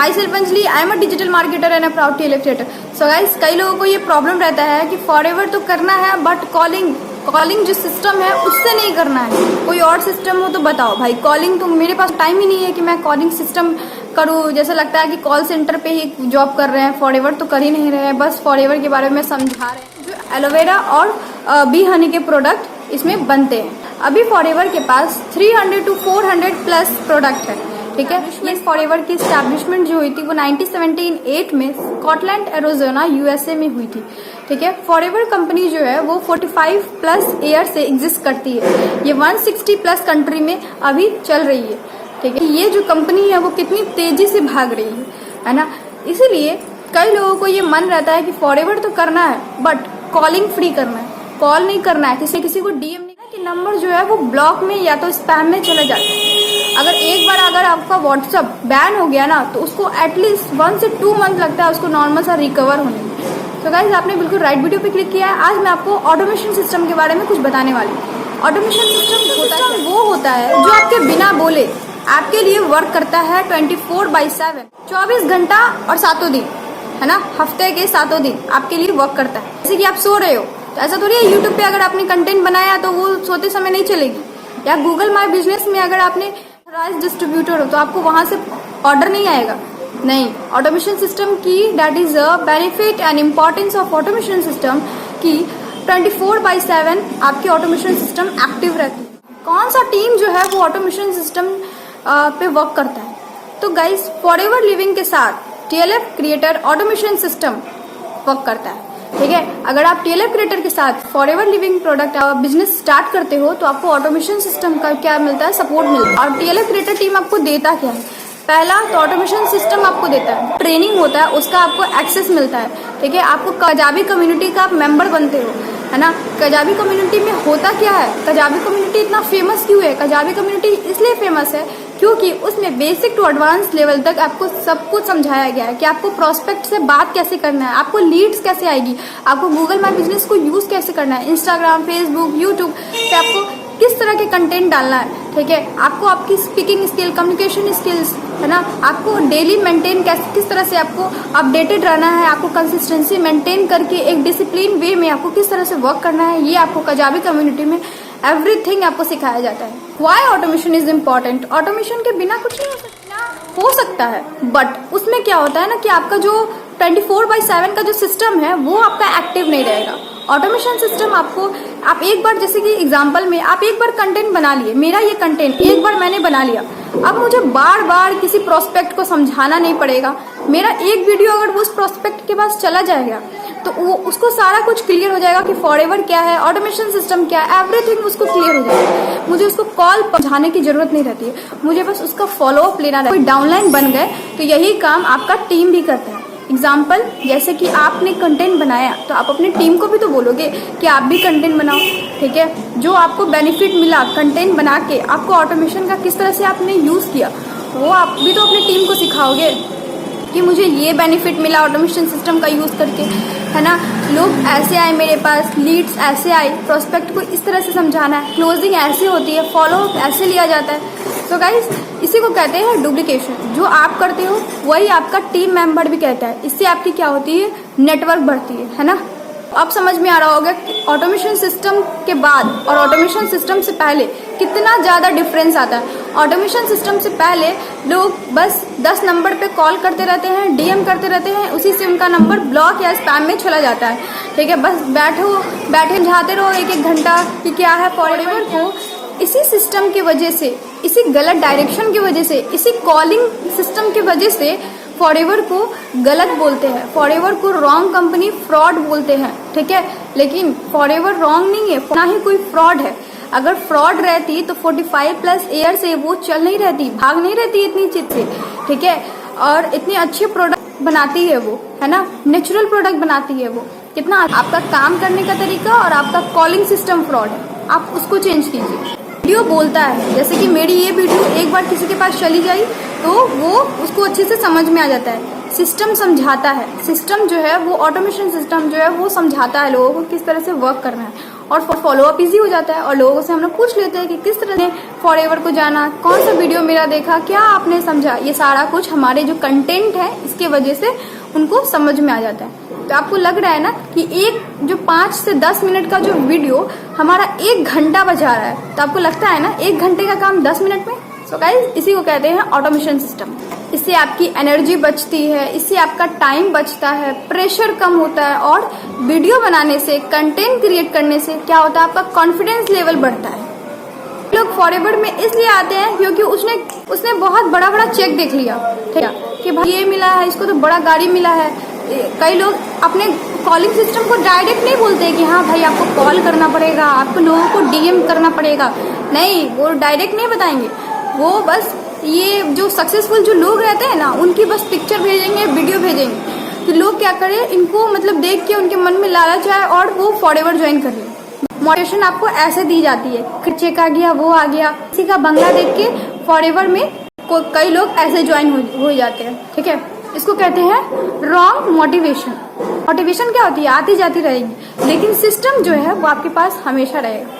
My self Anjali, I am a digital marketer and a proud TLF creator. So guys, कई लोगों को ये problem रहता है कि फॉरएवर तो करना है बट कॉलिंग जो सिस्टम है उससे नहीं करना है। कोई और सिस्टम हो तो बताओ भाई। कॉलिंग तो मेरे पास टाइम ही नहीं है कि मैं कॉलिंग सिस्टम करूँ। जैसा लगता है कि कॉल सेंटर पे ही जॉब कर रहे हैं, फॉरएवर तो कर ही नहीं रहे हैं, बस फॉरएवर के बारे में समझा रहे हैं। जो एलोवेरा और बी हनी के प्रोडक्ट इसमें बनते हैं। अभी फॉरएवर के पास 300 to 400 प्लस प्रोडक्ट है, ठीक है। ये फॉरएवर की स्टैब्लिशमेंट जो हुई थी वो 1978 में स्कॉटलैंड एरिज़ोना USA में हुई थी, ठीक है। फॉरएवर कंपनी जो है वो 45 प्लस ईयर से एग्जिस्ट करती है। ये 160 प्लस कंट्री में अभी चल रही है, ठीक है। ये जो कंपनी है वो कितनी तेजी से भाग रही है ना। इसीलिए कई लोगों को ये मन रहता है कि फॉरएवर तो करना है बट कॉलिंग फ्री करना है, कॉल नहीं करना है, किसी को DM नहीं कि नंबर जो है वो ब्लॉक में या तो स्पैम में चले जाते हैं। अगर आपका व्हाट्सअप बैन हो गया ना तो उसको एटलीस्ट 1 से 2 मंथ लगता है उसको नॉर्मल सा रिकवर होने में। तो गाइज, आपने बिल्कुल राइट वीडियो पे क्लिक किया है। आज मैं आपको ऑटोमेशन सिस्टम के बारे में कुछ बताने वाली हूँ। ऑटोमेशन सिस्टम वो होता है जो आपके बिना बोले आपके लिए वर्क करता है 24/7, 24 घंटा और 7 दिन, है ना। हफ्ते के 7 दिन आपके लिए वर्क करता है। जैसे कि आप सो रहे हो तो ऐसा थोड़ी है यूट्यूब पे अगर आपने कंटेंट बनाया तो वो सोते समय नहीं चलेगी, या गूगल माई बिजनेस में अगर आपने डिस्ट्रीब्यूटर हो तो आपको वहां से ऑर्डर नहीं आएगा। नहीं, ऑटोमेशन सिस्टम की that is a benefit and importance of automation system की 24/7 आपकी ऑटोमेशन सिस्टम एक्टिव रहती है। कौन सा टीम जो है वो ऑटोमेशन सिस्टम पे वर्क करता है? तो गाइस, फॉरएवर लिविंग के साथ TLF creator automation system work करता है, ठीक है। अगर आप TLF क्रिएटर के साथ forever living product business start करते हो तो आपको ऑटोमेशन सिस्टम का क्या मिलता है? सपोर्ट मिलता है। और TLF क्रिएटर टीम आपको देता क्या है? पहला तो ऑटोमेशन सिस्टम आपको देता है, ट्रेनिंग होता है, उसका आपको एक्सेस मिलता है, ठीक है। आपको कजाबी कम्युनिटी का आप मेंबर बनते हो, है ना। कजाबी कम्युनिटी में होता क्या है? कजाबी कम्युनिटी इतना फेमस क्यों है? कजाबी कम्युनिटी इसलिए फेमस है क्योंकि उसमें बेसिक टू एडवांस लेवल तक आपको सब कुछ समझाया गया है कि आपको प्रोस्पेक्ट से बात कैसे करना है, आपको लीड्स कैसे आएगी, आपको गूगल माई बिजनेस को यूज कैसे करना है, इंस्टाग्राम, फेसबुक, यूट्यूब पे आपको किस तरह के कंटेंट डालना है, ठीक है। आपको आपकी स्पीकिंग स्किल, कम्युनिकेशन स्किल्स, है ना, आपको डेली मेंटेन किस तरह से आपको अपडेटेड रहना है, आपको कंसिस्टेंसी मेंटेन करके एक डिसिप्लिन वे में आपको किस तरह से वर्क करना है, ये आपको कजाबी कम्युनिटी में एवरीथिंग आपको सिखाया जाता है। Why automation is important? Automation के बिना कुछ नहीं हो सकता है, बट उसमें क्या होता है ना कि आपका जो 24/7 का जो सिस्टम है वो आपका एक्टिव नहीं रहेगा। ऑटोमेशन सिस्टम आप एक बार, जैसे कि एग्जांपल में आप एक बार कंटेंट बना लिए, मेरा ये कंटेंट एक बार मैंने बना लिया, अब मुझे बार बार किसी प्रोस्पेक्ट को समझाना नहीं पड़ेगा। मेरा एक वीडियो अगर उस प्रोस्पेक्ट के पास चला जाएगा तो वो उसको सारा कुछ क्लियर हो जाएगा कि फॉरएवर क्या है, ऑटोमेशन सिस्टम क्या है, एवरीथिंग उसको क्लियर हो जाएगा। मुझे उसको कॉल पहुंचाने की जरूरत नहीं रहती है, मुझे बस उसका फॉलोअप लेना रहता है। कोई डाउनलाइन बन गए तो यही काम आपका टीम भी करता है। एग्जाम्पल, जैसे कि आपने कंटेंट बनाया तो आप अपनी टीम को भी तो बोलोगे कि आप भी कंटेंट बनाओ, ठीक है। जो आपको बेनिफिट मिला कंटेंट बना के, आपको ऑटोमेशन का किस तरह से आपने यूज किया, वो आप भी तो अपनी टीम को सिखाओगे कि मुझे ये बेनिफिट मिला ऑटोमेशन सिस्टम का यूज करके, है ना। लोग ऐसे आए मेरे पास, लीड्स ऐसे आए, प्रोस्पेक्ट को इस तरह से समझाना है, क्लोजिंग ऐसे होती है, फॉलोअप ऐसे लिया जाता है। तो गाइस, इसी को कहते हैं डुप्लीकेशन। जो आप करते हो वही आपका टीम मेंबर भी कहता है। इससे आपकी क्या होती है? नेटवर्क बढ़ती है ना। अब समझ में आ रहा होगा कि ऑटोमेशन सिस्टम के बाद और ऑटोमेशन सिस्टम से पहले कितना ज़्यादा डिफरेंस आता है। ऑटोमेशन सिस्टम से पहले लोग बस 10 नंबर पे कॉल करते रहते हैं, DM करते रहते हैं, उसी से उनका नंबर ब्लॉक या स्पैम में चला जाता है, ठीक है। बस बैठे झाते रहो 1-1 घंटा कि क्या है फॉरएवर को। इसी सिस्टम की वजह से, इसी गलत डायरेक्शन की वजह से, इसी कॉलिंग सिस्टम की वजह से फॉरएवर को गलत बोलते हैं, फॉरएवर को रॉन्ग कंपनी, फ्रॉड बोलते हैं, ठीक है। लेकिन फॉरएवर रॉन्ग नहीं है, ना ही कोई फ्रॉड है। अगर फ्रॉड रहती तो 45 प्लस ईयर से वो चल नहीं रहती, भाग नहीं रहती इतनी चित से, ठीक है। और इतने अच्छे प्रोडक्ट बनाती है वो, है ना, नेचुरल प्रोडक्ट बनाती है वो। कितना आपका काम करने का तरीका और आपका कॉलिंग सिस्टम फ्रॉड है, आप उसको चेंज कीजिए। वीडियो बोलता है, जैसे कि मेरी ये वीडियो एक बार किसी के पास चली जाई तो वो उसको अच्छे से समझ में आ जाता है। सिस्टम समझाता है, सिस्टम जो है वो ऑटोमेशन सिस्टम जो है वो समझाता है लोगों को किस तरह से वर्क करना है। और फॉलो अप इजी हो जाता है और लोगों से हम लोग पूछ लेते हैं कि किस तरह से फॉरएवर को जाना, कौन सा वीडियो मेरा देखा, क्या आपने समझा। ये सारा कुछ हमारे जो कंटेंट है इसके वजह से उनको समझ में आ जाता है। तो आपको लग रहा है ना कि एक जो 5 से 10 मिनट का जो वीडियो हमारा 1 घंटा बचा रहा है, तो आपको लगता है ना 1 घंटे का काम 10 मिनट में। सो गाइस, इसी को कहते हैं ऑटोमेशन सिस्टम। इससे आपकी एनर्जी बचती है, इससे आपका टाइम बचता है, प्रेशर कम होता है और वीडियो बनाने से, कंटेंट क्रिएट करने से क्या होता है, आपका कॉन्फिडेंस लेवल बढ़ता है। लोग फॉरएवर में इसलिए आते हैं क्योंकि उसने बहुत बड़ा बड़ा चेक देख लिया, ठीक है, कि भाई ये मिला है, इसको तो बड़ा गाड़ी मिला है। कई लोग अपने कॉलिंग सिस्टम को डायरेक्ट नहीं बोलते कि हाँ भाई आपको कॉल करना पड़ेगा, आपको लोगों को डीएम करना पड़ेगा। नहीं, वो डायरेक्ट नहीं बताएंगे। वो बस ये जो सक्सेसफुल जो लोग रहते हैं ना, उनकी बस पिक्चर भेजेंगे, वीडियो भेजेंगे कि लोग क्या करें, इनको मतलब देख के उनके मन में लालच आए और वो फॉरएवर ज्वाइन कर ले। मोटिवेशन आपको ऐसे दी जाती है, चेक आ गया, वो आ गया, किसी का बंगला देख के फॉरएवर में कई लोग ऐसे ज्वाइन हो जाते हैं, ठीक है। इसको कहते हैं रॉन्ग मोटिवेशन। मोटिवेशन क्या होती है, आती जाती रहेगी, लेकिन सिस्टम जो है वो आपके पास हमेशा रहेगा।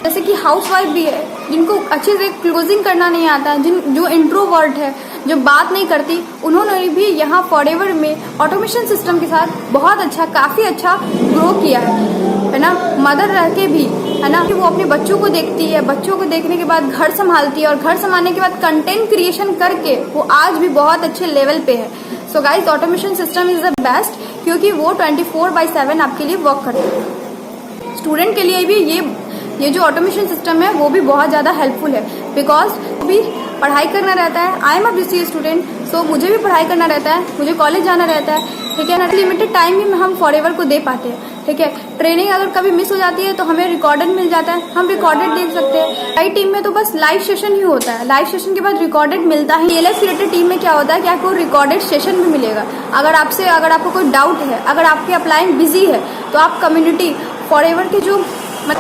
जैसे कि हाउसवाइफ भी है, जिनको अच्छे से क्लोजिंग करना नहीं आता है, जो इंट्रोवर्ट है, जो बात नहीं करती, उन्होंने भी यहाँ फॉरएवर में ऑटोमेशन सिस्टम के साथ बहुत अच्छा, काफ़ी अच्छा ग्रो किया है ना। मदर रह के भी, है ना, कि वो अपने बच्चों को देखती है, बच्चों को देखने के बाद घर संभालती है और घर संभालने के बाद कंटेंट क्रिएशन करके वो आज भी बहुत अच्छे लेवल पे है। So guys, automation system is the best, क्योंकि वो 24/7 आपके लिए वर्क करता है। स्टूडेंट के लिए भी ये जो ऑटोमेशन सिस्टम है वो भी बहुत ज़्यादा हेल्पफुल है, बिकॉज भी पढ़ाई करना रहता है। I am a BCA student, so मुझे भी पढ़ाई करना रहता है, मुझे कॉलेज जाना रहता है, ठीक है ना। लिमिटेड टाइम ही हम फॉरएवर को दे पाते हैं, ठीक है। ट्रेनिंग अगर कभी मिस हो जाती है तो हमें रिकॉर्डेड मिल जाता है, हम रिकॉर्डेड देख सकते हैं। कई टीम में तो बस लाइव सेशन ही होता है, लाइव सेशन के बाद रिकॉर्डेड मिलता है। टीएलएफ रिलेटेड टीम में क्या होता है कि आपको रिकॉर्डेड सेशन भी मिलेगा। अगर आपको कोई डाउट है, अगर आपकी अपलाइन बिजी है, तो आप कम्युनिटी फॉरएवर के जो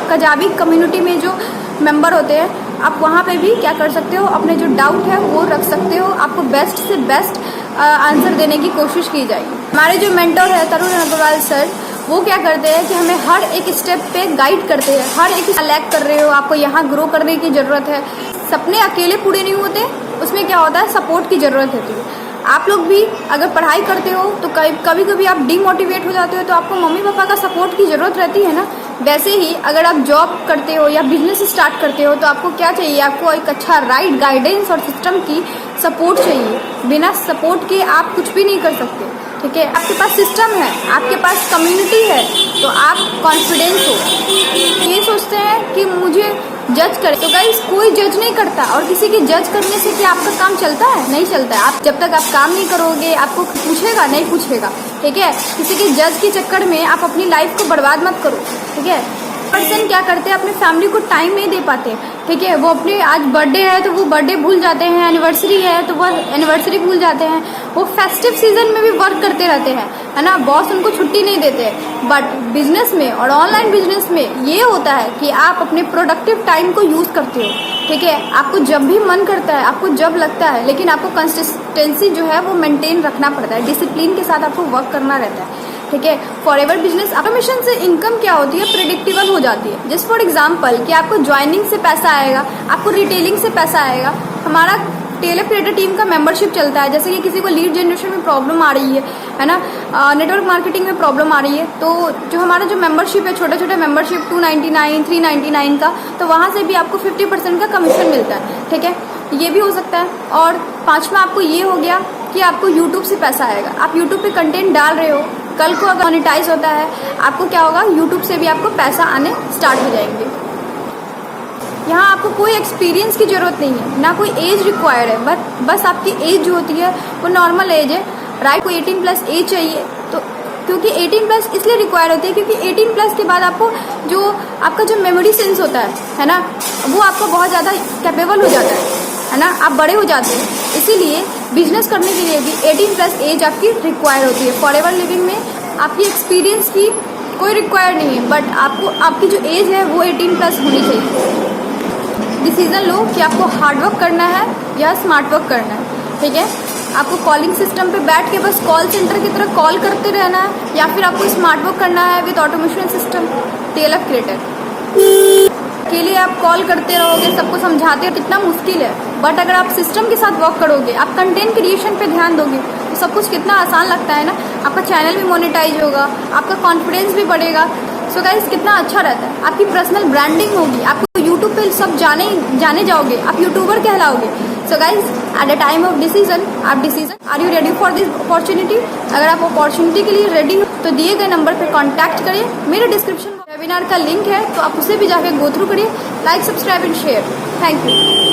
कजाबी कम्युनिटी में जो मेंबर होते हैं, आप वहाँ पे भी क्या कर सकते हो, अपने जो डाउट है वो रख सकते हो। आपको बेस्ट से बेस्ट आंसर देने की कोशिश की जाएगी। हमारे जो मेंटर है तरुण अग्रवाल सर, वो क्या करते हैं कि हमें हर एक स्टेप पे गाइड करते हैं। हर एक लैग कर रहे हो, आपको यहाँ ग्रो करने की ज़रूरत है। सपने अकेले पूरे नहीं होते, उसमें क्या होता है, सपोर्ट की ज़रूरत होती है। आप लोग भी अगर पढ़ाई करते हो तो कभी कभी आप डीमोटिवेट हो जाते हो, तो आपको मम्मी पापा का सपोर्ट की ज़रूरत रहती है ना। वैसे ही अगर आप जॉब करते हो या बिजनेस स्टार्ट करते हो, तो आपको क्या चाहिए, आपको एक अच्छा राइट गाइडेंस और सिस्टम की सपोर्ट चाहिए। बिना सपोर्ट के आप कुछ भी नहीं कर सकते, ठीक है। आपके पास सिस्टम है, आपके पास कम्युनिटी है, तो आप कॉन्फिडेंस हो। ये सोचते हैं कि मुझे जज करे, तो गाइस कोई जज नहीं करता, और किसी की जज करने से क्या आपका काम चलता है, नहीं चलता है। आप जब तक आप काम नहीं करोगे, आपको पूछेगा नहीं पूछेगा, ठीक है। किसी के जज के चक्कर में आप अपनी लाइफ को बर्बाद मत करो, ठीक है। पर्सन क्या करते हैं, अपनी फैमिली को टाइम नहीं दे पाते, ठीक है। वो अपने आज बर्थडे है तो वो बर्थडे भूल जाते हैं, एनिवर्सरी है तो वह एनिवर्सरी भूल जाते हैं। वो फेस्टिव सीजन में भी वर्क करते रहते हैं, है ना, बॉस उनको छुट्टी नहीं देते। बट बिजनेस में और ऑनलाइन बिजनेस में ये होता है कि आप अपने प्रोडक्टिव टाइम को यूज़ करते हो, ठीक है। आपको जब भी मन करता है, आपको जब लगता है, लेकिन आपको कंसिस्टेंसी जो है वो मेंटेन रखना पड़ता है, डिसिप्लिन के साथ आपको वर्क करना रहता है, ठीक है। फॉरएवर बिजनेस ऑटोमेशन से इनकम क्या होती है, प्रेडिक्टेबल हो जाती है। जस्ट फॉर एग्जांपल कि आपको ज्वाइनिंग से पैसा आएगा, आपको रिटेलिंग से पैसा आएगा। हमारा टीएलएफ क्रिएटर टीम का मेंबरशिप चलता है। जैसे कि किसी को लीड जनरेशन में प्रॉब्लम आ रही है ना, नेटवर्क मार्केटिंग में प्रॉब्लम आ रही है, तो जो हमारा जो मेंबरशिप है, छोटे छोटे मेंबरशिप 299, 399 का, तो वहाँ से भी आपको 50% का कमीशन मिलता है, ठीक है। ये भी हो सकता है। और पांचवा आपको ये हो गया कि आपको यूट्यूब से पैसा आएगा। आप यूट्यूब पे कंटेंट डाल रहे हो, कल को अगर मोनेटाइज होता है, आपको क्या होगा, यूट्यूब से भी आपको पैसा आने स्टार्ट हो जाएंगे। यहाँ आपको कोई एक्सपीरियंस की ज़रूरत नहीं है, ना कोई एज रिक्वायर्ड है, बस आपकी एज जो होती है वो नॉर्मल एज है, राइट। को 18+ एज चाहिए, तो क्योंकि 18+ इसलिए रिक्वायर होती है क्योंकि 18+ के बाद आपको जो आपका जो मेमोरी सेंस होता है ना, वो आपको बहुत ज़्यादा कैपेबल हो जाता है ना, आप बड़े हो जाते हैं। इसीलिए बिजनेस करने के लिए भी 18+ एज आपकी रिक्वायर होती है। फॉरएवर लिविंग में आपकी एक्सपीरियंस की कोई रिक्वायर नहीं है, बट आपको आपकी जो एज है वो 18+ होनी चाहिए। डिसीजन लो कि आपको हार्ड वर्क करना है या स्मार्ट वर्क करना है, ठीक है। आपको कॉलिंग सिस्टम पे बैठ के बस कॉल सेंटर की तरह कॉल करते रहना है, या फिर आपको स्मार्ट वर्क करना है with automation system TLF creator. के लिए आप कॉल करते रहोगे, सबको समझाते, कितना मुश्किल है। बट अगर आप सिस्टम के साथ वर्क करोगे, आप कंटेंट क्रिएशन पे ध्यान दोगे, तो सब कुछ कितना आसान लगता है ना। आपका चैनल भी मोनेटाइज होगा, आपका कॉन्फिडेंस भी बढ़ेगा। सो गाइस कितना अच्छा रहता है, आपकी पर्सनल ब्रांडिंग होगी, आपको यूट्यूब पे सब जाने जाओगे, आप यूट्यूबर कहलाओगे। So guys at the time of decision are you ready for this opportunity? अगर आप अपॉर्चुनिटी के लिए रेडी हो तो दिए गए नंबर पे कांटेक्ट करिए। मेरे डिस्क्रिप्शन में वेबिनार का लिंक है, तो आप उसे भी जाके गो थ्रू करिए। Like, subscribe and share. Thank you.